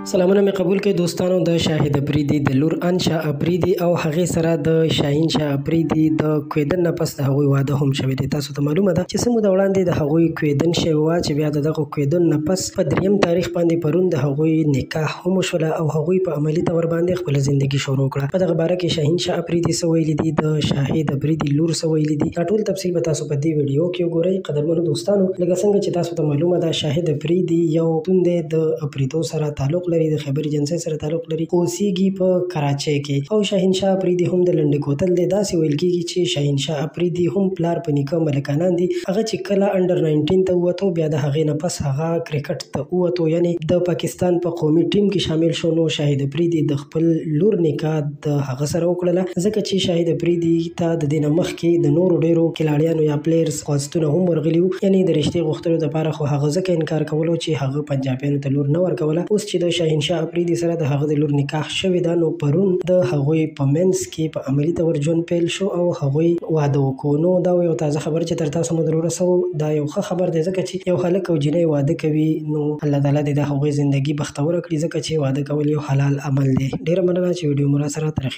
سلامونه مې قبول کړئ دوستانو. د شاهد افریدي د لور انشا افریدي او هغې سره د شاهین شاه افریدي د کویدن نه پس د هغوی واده هم شوی دی. تاسو ته معلومه ده چې څه موده وړاندې د هغوی کویدن شوی وه، چې بیا د دغه کویدن نه پس په 3 تاریخ باندې پرون د هغوی نکاح هم وشوله او هغوی په عملي طور باندې خپله زندګي شروع کړه. په دغه باره کې شاهین شاه افریدي څه ویلي دي، د شاهد افریدي لور څه ویلي دي، دا ټول تفصیل به تاسو په دې ویډیو کې وګورئ. قدرمنو دوستانو، لکه څنګه چې تاسو ته معلومه ده، شاهد افریدي یو پښتون دی، د افریدو سره تعلق لري، د خیبر ایجنسۍ سره تعلق لري، اوسېږي په کراچۍ کې. او شاهین شاه افریدي هم د لنډې کوتل دی. داسې ویل کېږي چې شاهین شاه افریدي هم پلار په نیکه ملکانان دي. هغه چې کله انډر 19 ته ووتو، بیا د هغې نه پس هغه کرکټ ته ووتو، یعنې د پاکستان په قومي ټیم کې شامل شو. نو شاهد افریدي د خپل لور نکاح د هغه سره وکړله، ځکه چې شاهد افریدي ته د دې نه مخکې د نورو ډېرو کلاړیانو یا پلیئرز خواستونه هم ورغلي وو، یعنې د رشتې غوښتلو دپاره، خو هغه ځکه انکار کولو چې هغه پنجابیانو ته لور نه ورکوله. اوس چې د شاهین شاه افریدي سره د هغه د لور نکاح شوې ده، نو پرون د هغوی په منځ کې په عملي طور ژوند پیل شو او هغوی واده وکړو. نو دا یو تازه خبر چې تر تاسو مو در ورسوو. دا یو ښه خبر دی، ځکه چې یو هلک او جینۍ واده کوي، نو الله تعالی دې د هغوی زندګي بختوره کړي، ځکه چې واده کول یو حلال عمل دی. ډېره مننه چې ویډیو مو راسره تر اخره